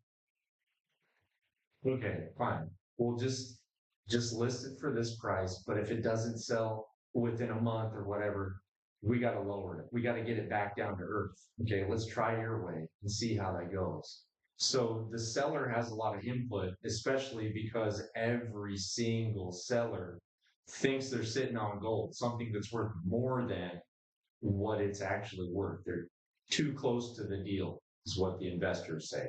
Okay, fine. We'll just list it for this price. But if it doesn't sell within a month or whatever, we got to lower it. We got to get it back down to earth. Okay, let's try your way and see how that goes. So the seller has a lot of input, especially because every single seller thinks they're sitting on gold, something that's worth more than what it's actually worth. They're too close to the deal, is what the investors say.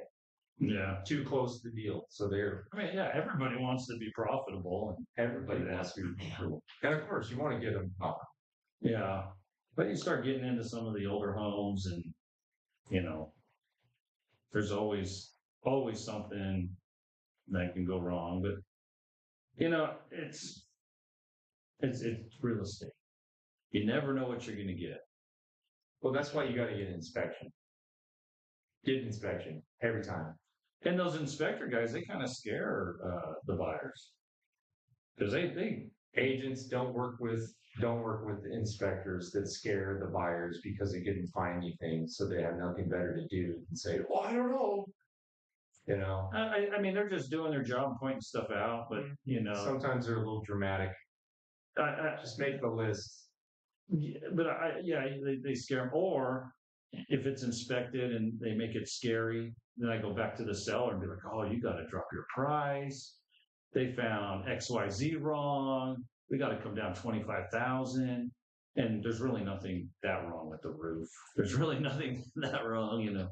Yeah. Too close to the deal. So yeah, everybody wants to be profitable and everybody wants to be profitable. And of course, you want to get them up. Yeah. But you start getting into some of the older homes and, there's always something that can go wrong. But, it's real estate. You never know what you're going to get. Well, that's why you got to get an inspection. Get an inspection every time. And those inspector guys, they kind of scare the buyers because they agents don't work with inspectors that scare the buyers because they couldn't find anything, so they have nothing better to do than say, "Well, I don't know." I mean, they're just doing their job, pointing stuff out, but sometimes they're a little dramatic. Just make the list. But they scare them. Or if it's inspected and they make it scary, then I go back to the seller and be like, oh, you got to drop your price. They found XYZ wrong. We got to come down 25,000. And there's really nothing that wrong with the roof. There's really nothing that wrong,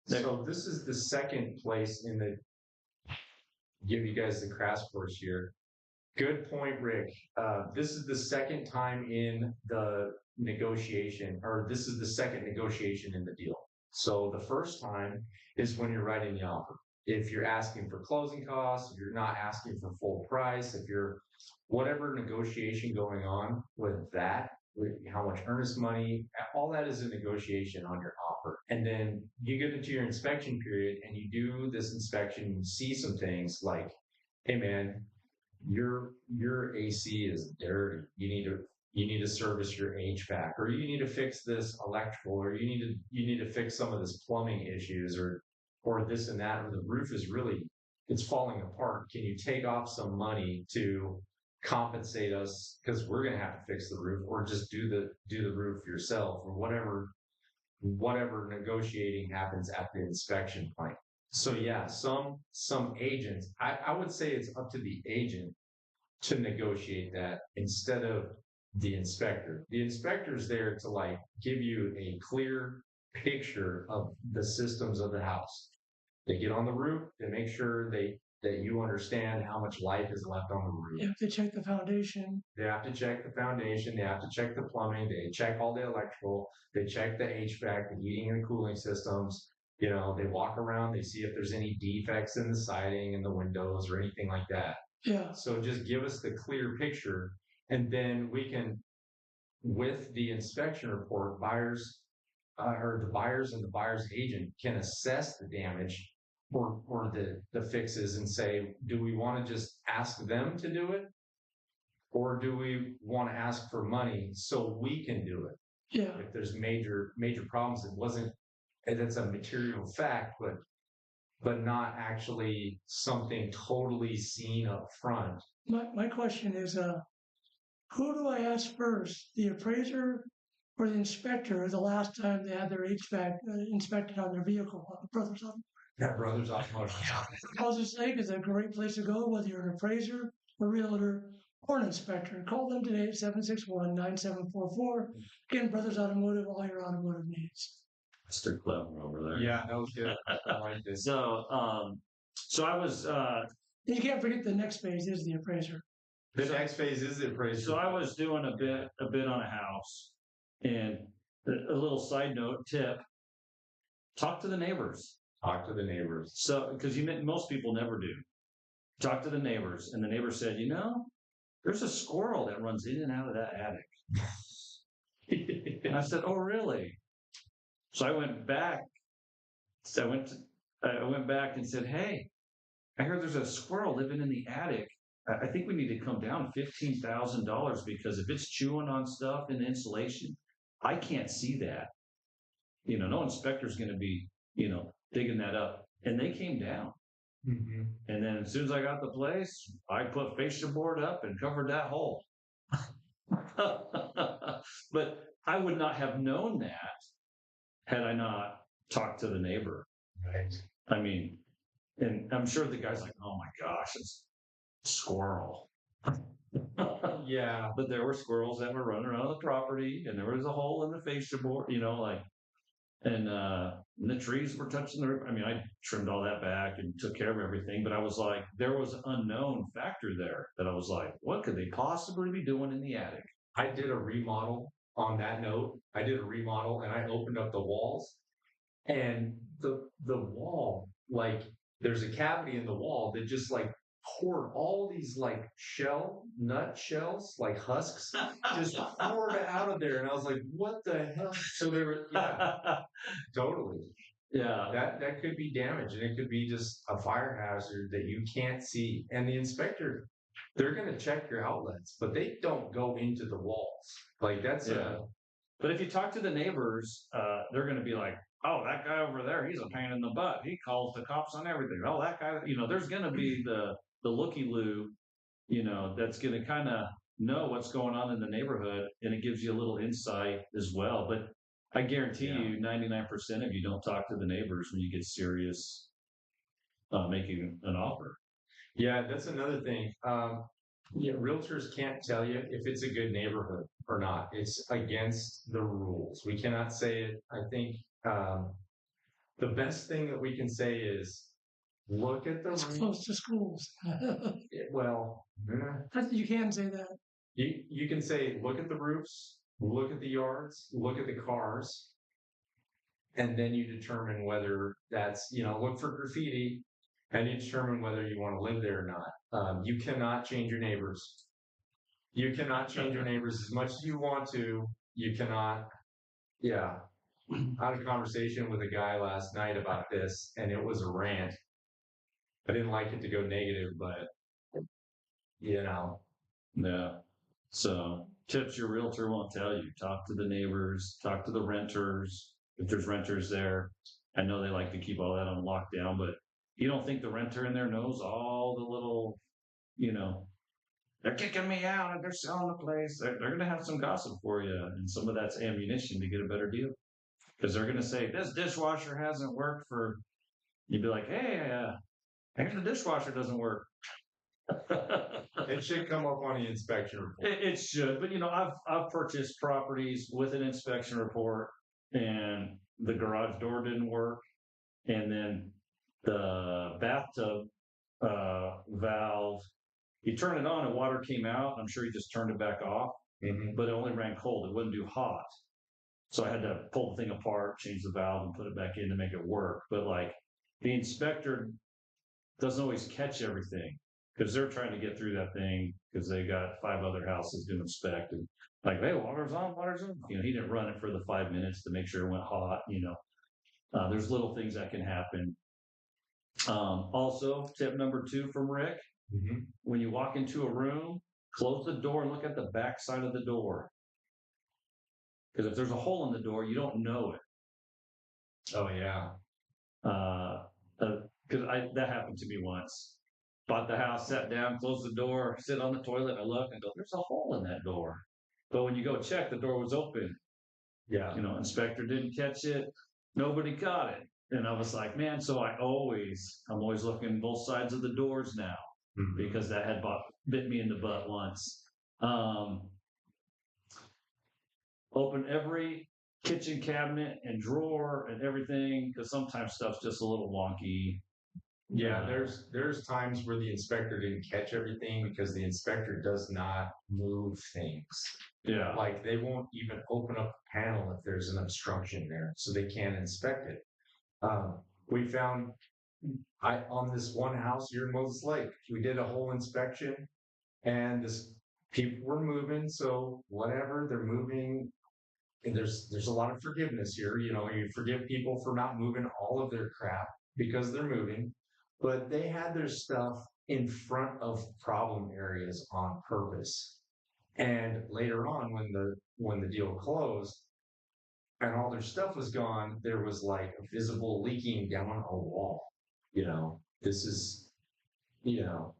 So this is the second place give you guys the crash course here. Good point, Rick. This is the second time in the negotiation, or this is the second negotiation in the deal. So the first time is when you're writing the offer. If you're asking for closing costs, if you're not asking for full price, if you're whatever negotiation going on with that, with how much earnest money, all that is a negotiation on your offer. And then you get into your inspection period and you do this inspection, you see some things like, hey man, your AC is dirty. You need to service your HVAC, or you need to fix this electrical, or you need to fix some of this plumbing issues, or this and that, or the roof is it's falling apart. Can you take off some money to compensate us because we're going to have to fix the roof, or just do the roof yourself, or whatever negotiating happens at the inspection point. So yeah, some agents, I would say it's up to the agent to negotiate that instead of the inspector. The inspector's there to give you a clear picture of the systems of the house. They get on the roof, they make sure they that you understand how much life is left on the roof. If they check the foundation, They have to check the foundation. They have to check the plumbing. They check all the electrical. They check the HVAC, the heating and cooling systems. They walk around. They see if there's any defects in the siding and the windows or anything like that. yeah, So just give us the clear picture, and then we can, with the inspection report, or the buyers and the buyer's agent can assess the damage or the fixes and say, do we want to just ask them to do it? Or do we want to ask for money so we can do it? yeah. If there's major problems, that's a material fact, but not actually something totally seen up front. My question is, who do I ask first, the appraiser or the inspector? The last time they had their HVAC inspected on their vehicle, Brothers Automotive. That Brothers Automotive. Moses Lake is a great place to go, whether you're an appraiser, a realtor, or an inspector. Call them today at 761-9744. Again, Brothers Automotive, all your automotive needs. Mr. Clever over there. Yeah, that was good. I like this. So I was You can't forget the next phase is the appraiser. The next phase is the appraisal. so I was doing a bit on a house, and a little side note tip: talk to the neighbors. Talk to the neighbors. So because most people never do. Talk to the neighbors, and the neighbor said, there's a squirrel that runs in and out of that attic. And I said, oh really? So I went back. I went back and said, hey, I heard there's a squirrel living in the attic. I think we need to come down $15,000 because if it's chewing on stuff in the insulation, I can't see that. No inspector's going to be, digging that up. And they came down. Mm-hmm. And then as soon as I got the place, I put fascia board up and covered that hole. But I would not have known that had I not talked to the neighbor. Right. I mean, and I'm sure the guy's like, oh my gosh, it's a squirrel. Yeah. But there were squirrels that were running around the property, and there was a hole in the fascia board, and the trees were touching the roof. I mean, I trimmed all that back and took care of everything, but I was like, there was an unknown factor there that I was like, what could they possibly be doing in the attic? I did a remodel on that note. I did a remodel and I opened up the walls, and the wall, like there's a cavity in the wall that just like poured all these like nut shells, like husks, just poured out of there. And I was like, what the hell? So they were, yeah, totally. Yeah. That could be damage, and it could be just a fire hazard that you can't see. And the inspector, they're going to check your outlets, but they don't go into the walls. Like that's But if you talk to the neighbors, they're going to be like, oh, that guy over there, he's a pain in the butt. He calls the cops on everything. Oh, that guy, there's going to be the looky-loo, that's going to kind of know what's going on in the neighborhood, and it gives you a little insight as well. But I guarantee you 99% of you don't talk to the neighbors when you get serious making an offer. Yeah, that's another thing. Realtors can't tell you if it's a good neighborhood or not. It's against the rules. We cannot say it. I think the best thing that we can say is look at the It's close to schools. well, You can say that. you can say look at the roofs, look at the yards, look at the cars, and then you determine whether that's look for graffiti, and you determine whether you want to live there or not. You cannot change your neighbors. You cannot change your neighbors as much as you want to. You cannot. Yeah. I had a conversation with a guy last night about this, and it was a rant. I didn't like it to go negative, but Yeah. So tips your realtor won't tell you. Talk to the neighbors, talk to the renters. If there's renters there, I know they like to keep all that on lockdown, but you don't think the renter in there knows all the little, they're kicking me out and they're selling the place. They're going to have some gossip for you. And some of that's ammunition to get a better deal. Because they're going to say, this dishwasher hasn't worked for, you'd be like, hey, I heard the dishwasher doesn't work. it should come up on the inspection report. It should, but I've purchased properties with an inspection report, and the garage door didn't work, and then the bathtub valve. He turned it on and water came out. I'm sure he just turned it back off, but it only ran cold. It wouldn't do hot. So I had to pull the thing apart, change the valve, and put it back in to make it work. But like the inspector doesn't always catch everything because they're trying to get through that thing because they got 5 other houses to inspect and like, hey, water's on, water's on. You know, he didn't run it for the 5 minutes to make sure it went hot. You know, there's little things that can happen. Also, tip number 2 from Rick: when you walk into a room, close the door and look at the back side of the door. Because if there's a hole in the door, you don't know it. Oh yeah. Because that happened to me once. Bought the house, sat down, closed the door, sit on the toilet. I look and go, "There's a hole in that door." But when you go check, the door was open. Yeah. You know, inspector didn't catch it. Nobody caught it. And I was like, man. So I'm always looking both sides of the doors now because that had bit me in the butt once. Open every kitchen cabinet and drawer and everything because sometimes stuff's just a little wonky. Yeah, there's times where the inspector didn't catch everything because the inspector does not move things. Yeah. Like they won't even open up the panel if there's an obstruction there, so they can't inspect it. We found on this one house here in Moses Lake, we did a whole inspection, and this people were moving, so whatever they're moving. And there's a lot of forgiveness here. You know, you forgive people for not moving all of their crap because they're moving, but they had their stuff in front of problem areas on purpose. And later on, when the deal closed and all their stuff was gone, there was like a visible leaking down a wall. You know, this is, you know,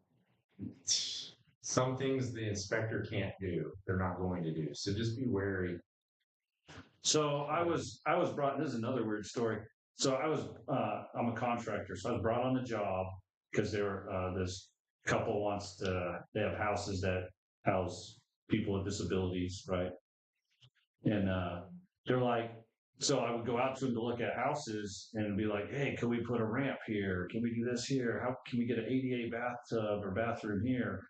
some things the inspector can't do, they're not going to do. So just be wary. So I was brought. This is another weird story. So I'm a contractor, so I was brought on the job because this couple they have houses that house people with disabilities, right? And they're like, so I would go out to them to look at houses and be like, hey, can we put a ramp here? Can we do this here? How can we get an ADA bathtub or bathroom here?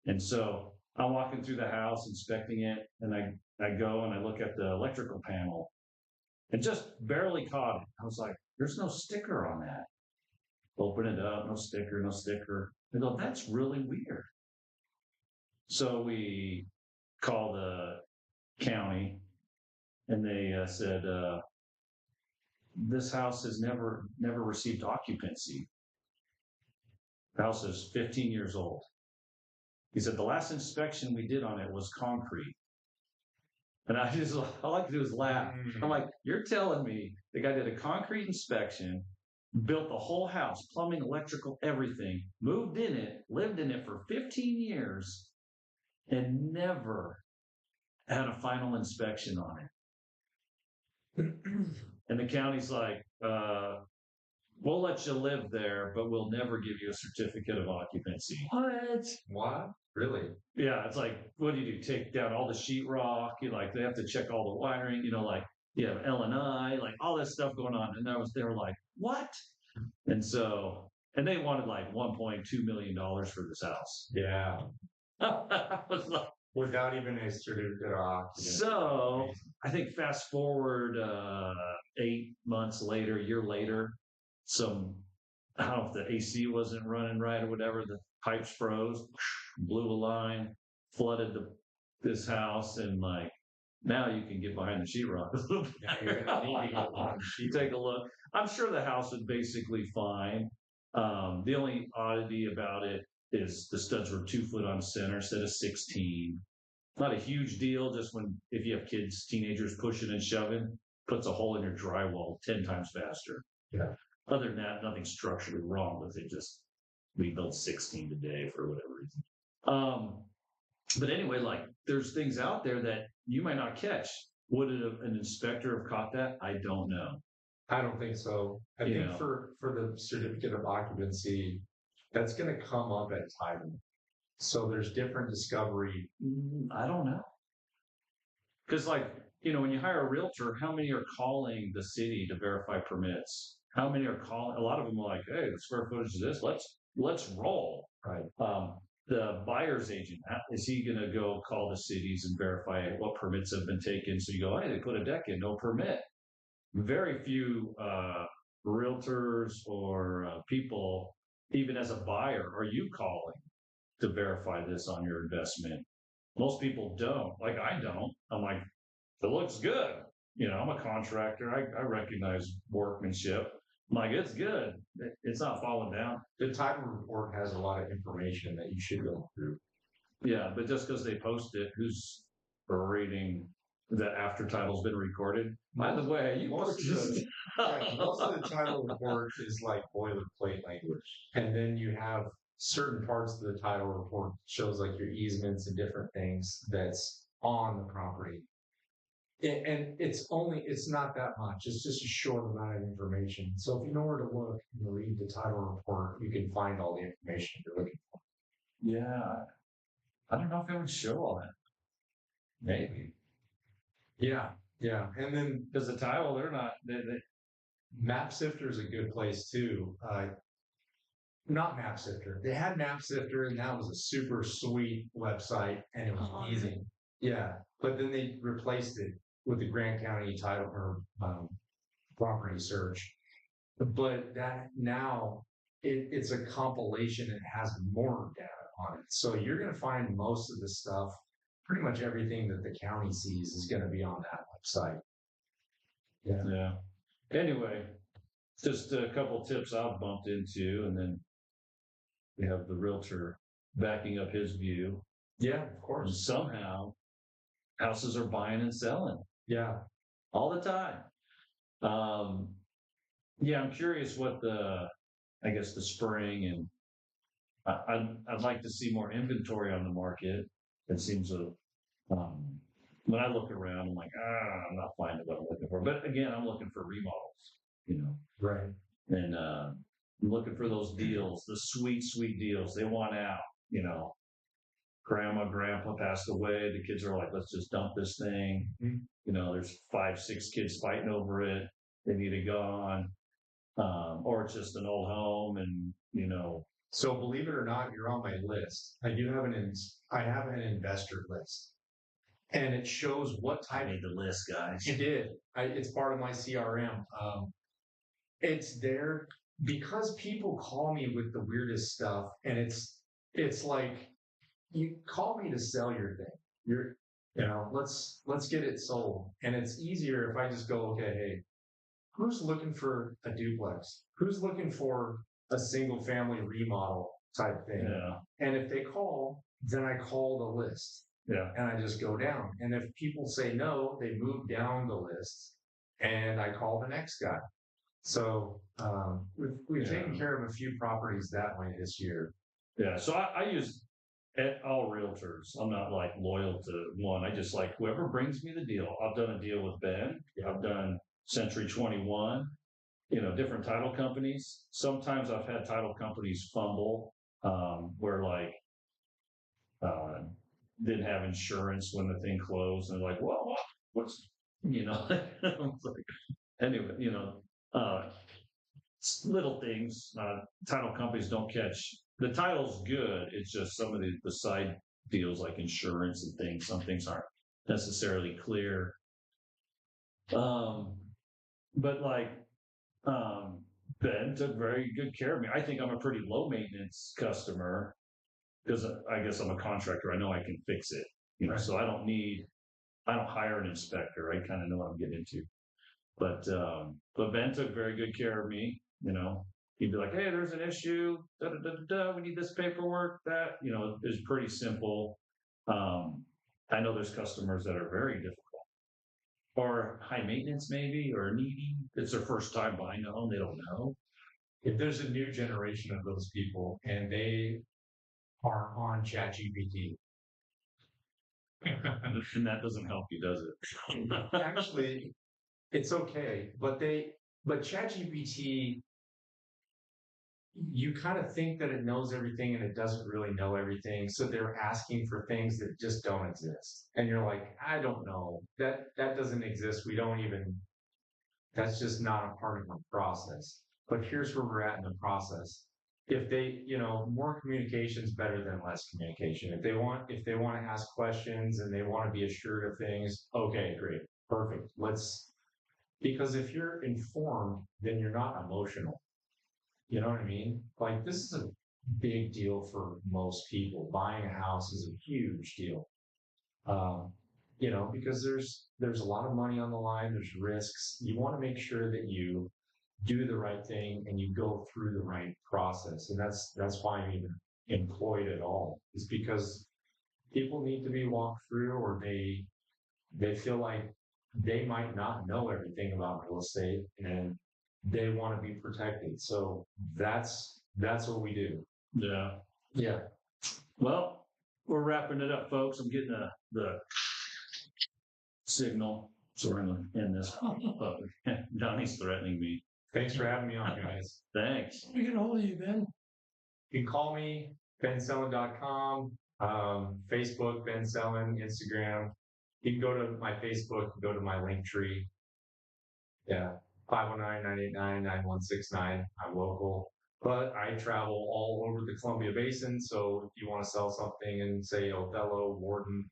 And so I'm walking through the house, inspecting it, and I go and I look at the electrical panel and just barely caught it. I was like, there's no sticker on that. Open it up, no sticker, no sticker. I go, that's really weird. So we call the county and they said, this house has never received occupancy. The house is 15 years old. He said, the last inspection we did on it was concrete. And all I could do is laugh. I'm like, you're telling me the guy did a concrete inspection, built the whole house, plumbing, electrical, everything, moved in it, lived in it for 15 years, and never had a final inspection on it. And the county's like, we'll let you live there, but we'll never give you a certificate of occupancy. What? Really? Yeah, it's like, what do? Take down all the sheetrock? They have to check all the wiring. Like you have L&I, like all this stuff going on. And they were like, what? And they wanted like $1.2 million for this house. Yeah. I was like, without even a certificate of occupancy. So I think fast forward 8 months later, a year later, I don't know if the AC wasn't running right or whatever, the pipes froze, blew a line, flooded this house, and like now you can get behind the sheetrock. You take a look. I'm sure the house is basically fine. The only oddity about it is the studs were 2 foot on center instead of 16. Not a huge deal. Just if you have kids, teenagers pushing and shoving, puts a hole in your drywall 10 times faster. Yeah. Other than that, nothing structurally wrong with it. Just we built 16 today for whatever reason. But anyway, like there's things out there that you might not catch. Would an inspector have caught that? I don't know. I don't think so. I think for the certificate of occupancy, that's going to come up at title. So there's different discovery. I don't know. Because when you hire a realtor, how many are calling the city to verify permits? How many are calling? A lot of them are like, hey, the square footage is this. let's roll. Right. The buyer's agent, is he going to go call the cities and verify what permits have been taken? So you go, hey, they put a deck in, no permit. Very few realtors or people, even as a buyer, are you calling to verify this on your investment? Most people don't. Like I don't. I'm like, it looks good. I'm a contractor. I recognize workmanship. I'm like, it's good. It's not falling down. The title report has a lot of information that you should go through. Yeah, but just because they post it, who's reading that after title's been recorded? By the way, you Most of the title report is like boilerplate language, and then you have certain parts of the title report shows like your easements and different things that's on the property. And it's not that much. It's just a short amount of information. So if you know where to look and read the title report, you can find all the information you're looking for. Yeah. I don't know if it would show all that. Maybe. Yeah. And then Because the title, they're not, Map Sifter is a good place too. Not Map Sifter. They had Map Sifter, and that was a super sweet website, and it was amazing. Yeah, but then they replaced it with the Grant County title or property search. But that now it's a compilation and has more data on it. So you're going to find most of the stuff, pretty much everything that the county sees is going to be on that website. Yeah. Anyway, just a couple tips I've bumped into, and then we have the realtor backing up his view. Yeah, of And course. somehow houses are buying and selling Yeah. all the time. Yeah, I'm curious what the spring and I'd like to see more inventory on the market. It seems when I look around, I'm like, I'm not finding what I'm looking for. But again, I'm looking for remodels, Right. and I'm looking for those deals, the sweet, sweet deals. They want out, grandma, grandpa passed away. The kids are like, let's just dump this thing. Mm-hmm. There's 5, 6 kids fighting over it. They need it gone. Or it's just an old home and, So believe it or not, you're on my list. I have an investor list, and it shows what I type. made the list, guys. You did. It's part of my CRM. It's there because people call me with the weirdest stuff, and it's like, you call me to sell your thing. Let's get it sold, and it's easier if I just go, okay, hey, who's looking for a duplex? Who's looking for a single family remodel type thing? Yeah. And if they call, then I call the list. Yeah. And I just go down. And if people say no, they move down the list, and I call the next guy. So we've taken care of a few properties that way this year. Yeah. So I use all realtors. I'm not like loyal to one. I just like whoever brings me the deal. I've done a deal with Ben. I've done Century 21, different title companies. Sometimes I've had title companies fumble, where like, didn't have insurance when the thing closed. And they're like, well, what's, like, anyway, little things, title companies don't catch. The title's good. It's just some of the side deals like insurance and things. Some things aren't necessarily clear. But like, Ben took very good care of me. I think I'm a pretty low maintenance customer because I guess I'm a contractor. I know I can fix it, Right. So I don't hire an inspector. I kind of know what I'm getting into. But Ben took very good care of me, He'd be like, hey, there's an issue, we need this paperwork, that, is pretty simple. I know there's customers that are very difficult or high maintenance maybe, or needy. It's their first time buying a home. They don't know. If there's a new generation of those people and they are on ChatGPT. And that doesn't help you, does it? Actually, it's okay, but ChatGPT, you kind of think that it knows everything and it doesn't really know everything. So they're asking for things that just don't exist. And you're like, I don't know. That doesn't exist. That's just not a part of the process. But here's where we're at in the process. if they, more communication is better than less communication. If they want to ask questions and they want to be assured of things, okay, great, perfect. Because if you're informed, then you're not emotional. You know what I mean? Like, this is a big deal for most people. Buying a house is a huge deal. Because there's a lot of money on the line, there's risks. You want to make sure that you do the right thing and you go through the right process. And that's why I'm even employed at all. Is because people need to be walked through, or they feel like they might not know everything about real estate and they want to be protected. So that's what we do. Yeah. Yeah. Well, we're wrapping it up, folks. I'm getting the signal. So we're going to end this. Donnie's threatening me. Thanks for having me on, guys. Thanks. We get a hold of you, Ben. You can call me, bensellen.com, Facebook, Ben Sellen, Instagram. You can go to my Facebook, go to my link tree. Yeah, 519-989-9169. I'm local, but I travel all over the Columbia Basin. So if you want to sell something in, say, Othello, Warden,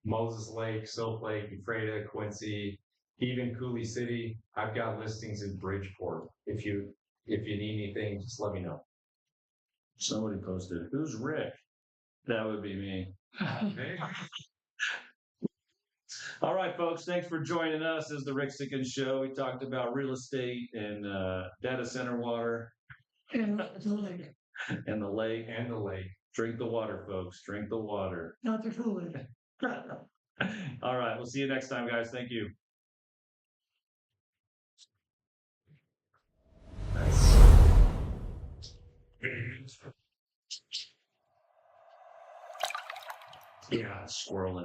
Moses Lake, Silk Lake, Ephrata, Quincy, even Cooley City, I've got listings in Bridgeport. If you need anything, just let me know. Somebody posted, "Who's Rick?" That would be me. Okay. All right, folks. Thanks for joining us. This is the Rick Sickens Show. We talked about real estate and data center water And the lake, and the lake. And the lake. Drink the water, folks. Drink the water. not the Kool-Aid. All right. We'll see you next time, guys. Thank you. Nice. Yeah, squirrel in the